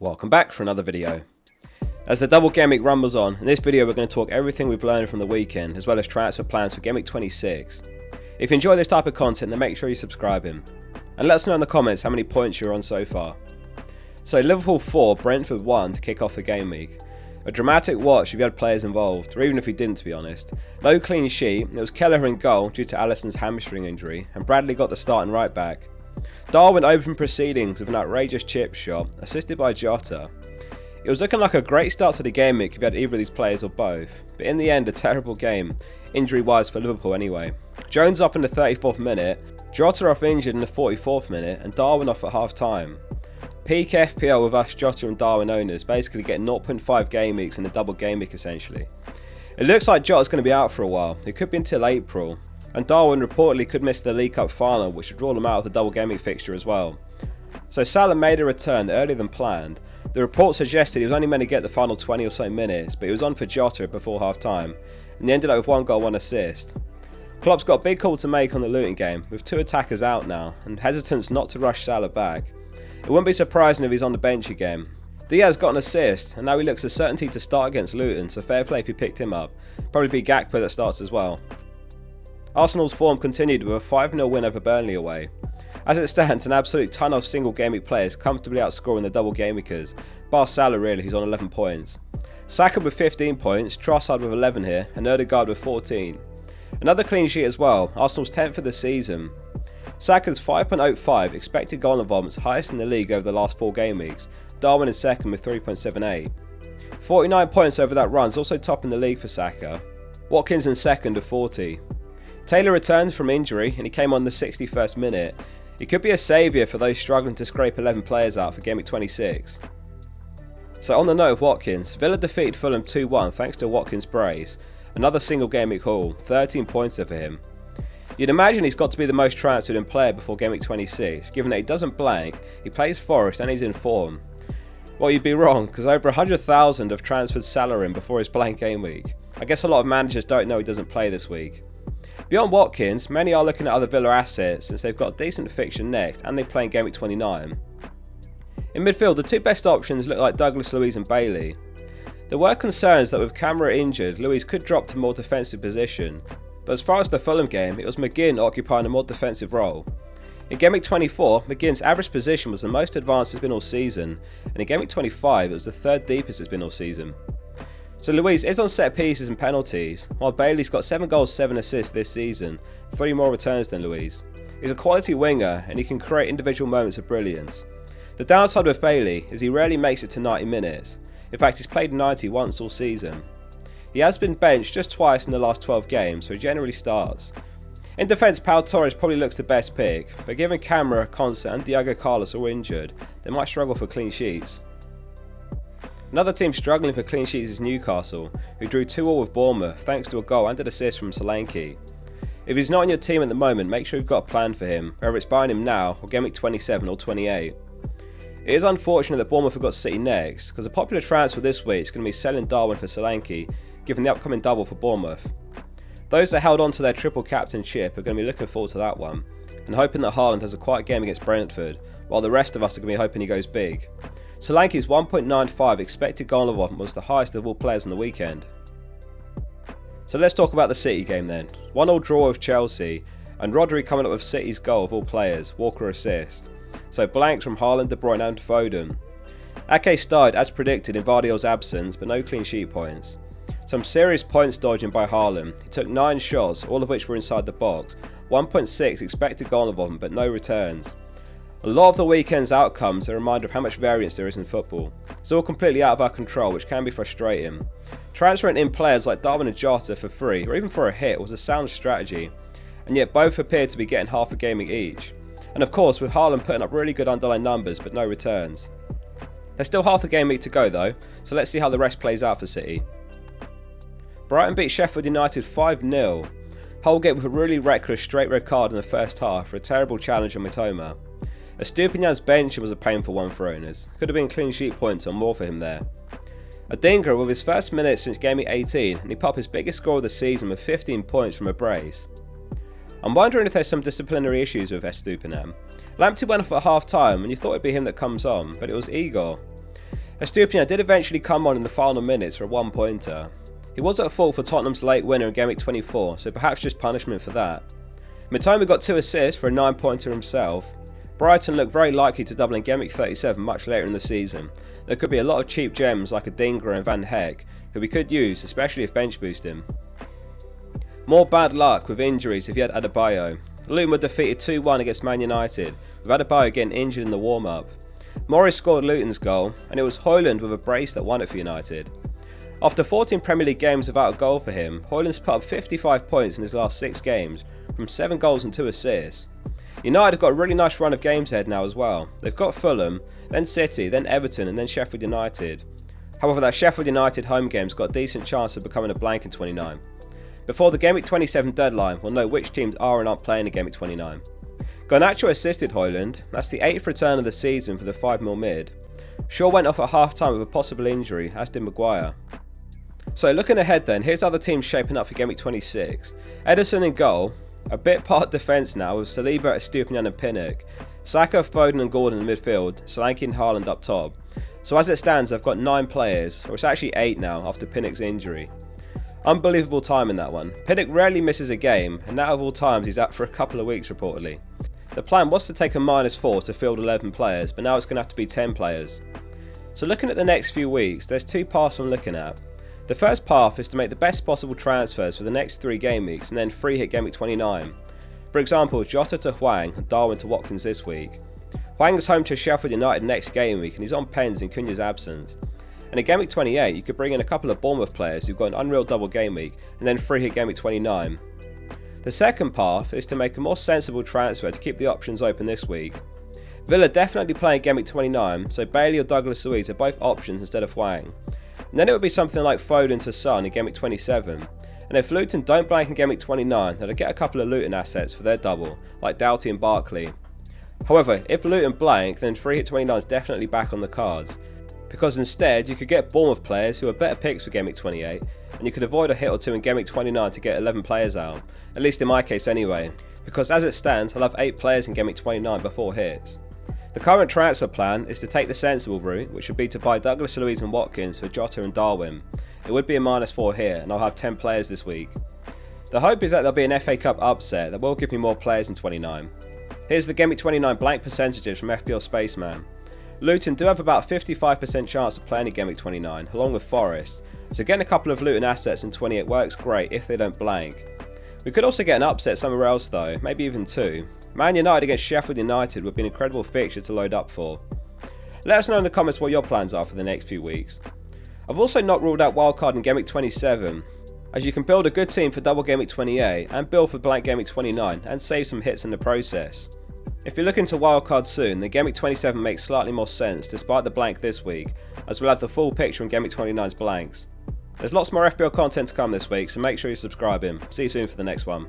Welcome back for another video. As the double game week rumbles on, in this video we're going to talk everything we've learned from the weekend as well as transfer plans for Game Week 26. If you enjoy this type of content then make sure you subscribe and let us know in the comments how many points you're on so far. So Liverpool 4, Brentford 1 to kick off the game week. A dramatic watch if you had players involved, or even if you didn't to be honest. No clean sheet, it was Kelleher in goal due to Alisson's hamstring injury and Bradley got the start and right back. Darwin opened proceedings with an outrageous chip shot, assisted by Jota. It was looking like a great start to the game week if you had either of these players or both, but in the end a terrible game, injury-wise for Liverpool anyway. Jones off in the 34th minute, Jota off injured in the 44th minute, and Darwin off at half-time. Peak FPL with us Jota and Darwin owners basically getting 0.5 game weeks in a double game week essentially. It looks like Jota's going to be out for a while, it could be until April. And Darwin reportedly could miss the League Cup final, which would rule him out of the double game week fixture as well. So Salah made a return earlier than planned. The report suggested he was only meant to get the final 20 or so minutes, but he was on for Jota before half time, and he ended up with 1 goal, 1 assist. Klopp's got a big call to make on the Luton game, with 2 attackers out now, and hesitance not to rush Salah back. It wouldn't be surprising if he's on the bench again. Diaz got an assist, and now he looks a certainty to start against Luton, so fair play if he picked him up. Probably be Gakpo that starts as well. Arsenal's form continued with a 5-0 win over Burnley away. As it stands, an absolute ton of single game week players comfortably outscoring the double game weekers, bar Salah really, who's on 11 points. Saka with 15 points, Trossard with 11 here, and Odegaard with 14. Another clean sheet as well, Arsenal's 10th of the season. Saka's 5.05 expected goal involvement's highest in the league over the last 4 game weeks, Darwin is second with 3.78. 49 points over that run is also top in the league for Saka. Watkins in second with 40. Taylor returned from injury and he came on the 61st minute. He could be a saviour for those struggling to scrape 11 players out for Game Week 26. So on the note of Watkins, Villa defeated Fulham 2-1 thanks to Watkins' brace. Another single game week haul, 13 points there for him. You'd imagine he's got to be the most transferred in player before Game Week 26, given that he doesn't blank, he plays Forest and he's in form. Well, you'd be wrong, because over 100,000 have transferred Salah in before his blank game week. I guess a lot of managers don't know he doesn't play this week. Beyond Watkins, many are looking at other Villa assets since they've got a decent fixture next and they play in Game Week 29. In midfield, the 2 best options look like Douglas Luiz and Bailey. There were concerns that with Camara injured, Luiz could drop to a more defensive position, but as far as the Fulham game, it was McGinn occupying a more defensive role. In Game Week 24, McGinn's average position was the most advanced it's been all season, and in Game Week 25 it was the 3rd deepest it's been all season. So Luiz is on set pieces and penalties, while Bailey's got 7 goals, 7 assists this season, 3 more returns than Luiz. He's a quality winger and he can create individual moments of brilliance. The downside with Bailey is he rarely makes it to 90 minutes. In fact, he's played 90 once all season. He has been benched just twice in the last 12 games, so he generally starts. In defence, Pau Torres probably looks the best pick, but given Camara, Konsa and Diego Carlos are injured, they might struggle for clean sheets. Another team struggling for clean sheets is Newcastle, who drew 2-2 with Bournemouth thanks to a goal and an assist from Solanke. If he's not on your team at the moment, make sure you've got a plan for him, whether it's buying him now or Game Week 27 or 28. It is unfortunate that Bournemouth have got City next, because a popular transfer this week is going to be selling Darwin for Solanke, given the upcoming double for Bournemouth. Those that held on to their triple captainship are going to be looking forward to that one, and hoping that Haaland has a quiet game against Brentford, while the rest of us are going to be hoping he goes big. Solanke's 1.95 expected goal involvement was the highest of all players on the weekend. So let's talk about the City game then. 1-1 draw with Chelsea, and Rodri coming up with City's goal of all players, Walker assist. So blanks from Haaland, De Bruyne and Foden. Ake started as predicted in Vardiol's absence, but no clean sheet points. Some serious points dodging by Haaland. He took 9 shots, all of which were inside the box, 1.6 expected goal involvement but no returns. A lot of the weekend's outcomes are a reminder of how much variance there is in football. It's all completely out of our control, which can be frustrating. Transferring in players like Darwin and Jota for free, or even for a hit, was a sound strategy, and yet both appeared to be getting half a game each. And of course, with Haaland putting up really good underlying numbers, but no returns. There's still half a game week to go though, so let's see how the rest plays out for City. Brighton beat Sheffield United 5-0. Holgate with a really reckless straight red card in the first half for a terrible challenge on Mitoma. Estupinan's bench was a painful one for owners. Could have been clean sheet points or more for him there. Adingra with his first minutes since Game Week 18 and he popped his biggest score of the season with 15 points from a brace. I'm wondering if there's some disciplinary issues with Estupinan. Lamptey went off at half time and you thought it'd be him that comes on, but it was Igor. Estupiñán did eventually come on in the final minutes for a 1-pointer. He was at fault for Tottenham's late winner in Game Week 24, so perhaps just punishment for that. Mitoma got 2 assists for a 9-pointer himself. Brighton look very likely to double in Game Week 37 much later in the season. There could be a lot of cheap gems like a Dingra and Van Heck, who we could use, especially if bench boosting. More bad luck with injuries if you had Adebayo. Luton were defeated 2-1 against Man United, with Adebayo getting injured in the warm-up. Morris scored Luton's goal, and it was Højlund with a brace that won it for United. After 14 Premier League games without a goal for him, Højlund's put up 55 points in his last 6 games, from 7 goals and 2 assists. United have got a really nice run of games ahead now as well. They've got Fulham, then City, then Everton and then Sheffield United. However, that Sheffield United home game's got a decent chance of becoming a blank in 29. Before the Game Week 27 deadline, we'll know which teams are and aren't playing in Game Week 29. Garnacho assisted Højlund. That's the 8th return of the season for the 5mm mid. Shaw went off at half-time with a possible injury, as did Maguire. So looking ahead then, here's how the team's shaping up for Game Week 26. Ederson in goal, a bit part defence now with Saliba, Estupiñán and Pinnock. Saka, Foden and Gordon in midfield, Solanke and Haaland up top. So as it stands, I've got 9 players, or it's actually 8 now after Pinnock's injury. Unbelievable time in that one. Pinnock rarely misses a game, and now of all times he's out for a couple of weeks reportedly. The plan was to take a -4 to field 11 players, but now it's going to have to be 10 players. So looking at the next few weeks, there's 2 paths I'm looking at. The first path is to make the best possible transfers for the next 3 game weeks and then free hit Game Week 29. For example, Jota to Hwang and Darwin to Watkins this week. Hwang's home to Sheffield United next game week and he's on pens in Cunha's absence. And in Game Week 28 you could bring in a couple of Bournemouth players who've got an unreal double game week and then free hit Game Week 29. The second path is to make a more sensible transfer to keep the options open this week. Villa definitely playing Game Week 29, so Bailey or Douglas Luiz are both options instead of Hwang. And then it would be something like Foden to Son in Game Week 27. And if Luton don't blank in Game Week 29, they'll get a couple of Luton assets for their double, like Doughty and Barkley. However, if Luton blank, then free hit 29 is definitely back on the cards. Because instead, you could get Bournemouth players who are better picks for Game Week 28, and you could avoid a hit or 2 in Game Week 29 to get 11 players out. At least in my case anyway. Because as it stands, I'll have 8 players in Game Week 29 before hits. The current transfer plan is to take the sensible route, which would be to buy Douglas Luiz and Watkins for Jota and Darwin. It would be a -4 here, and I'll have 10 players this week. The hope is that there'll be an FA Cup upset that will give me more players in 29. Here's the Game Week 29 blank percentages from FPL Spaceman. Luton do have about a 55% chance of playing in Game Week 29, along with Forest, so getting a couple of Luton assets in 28 works great if they don't blank. We could also get an upset somewhere else though, maybe even 2. Man United against Sheffield United would be an incredible fixture to load up for. Let us know in the comments what your plans are for the next few weeks. I've also not ruled out Wildcard in Game Week 27, as you can build a good team for double Game Week 28 and build for blank Game Week 29 and save some hits in the process. If you're looking to Wildcard soon, then Game Week 27 makes slightly more sense despite the blank this week, as we'll have the full picture in Game Week 29's blanks. There's lots more FPL content to come this week, so make sure you're subscribing. See you soon for the next one.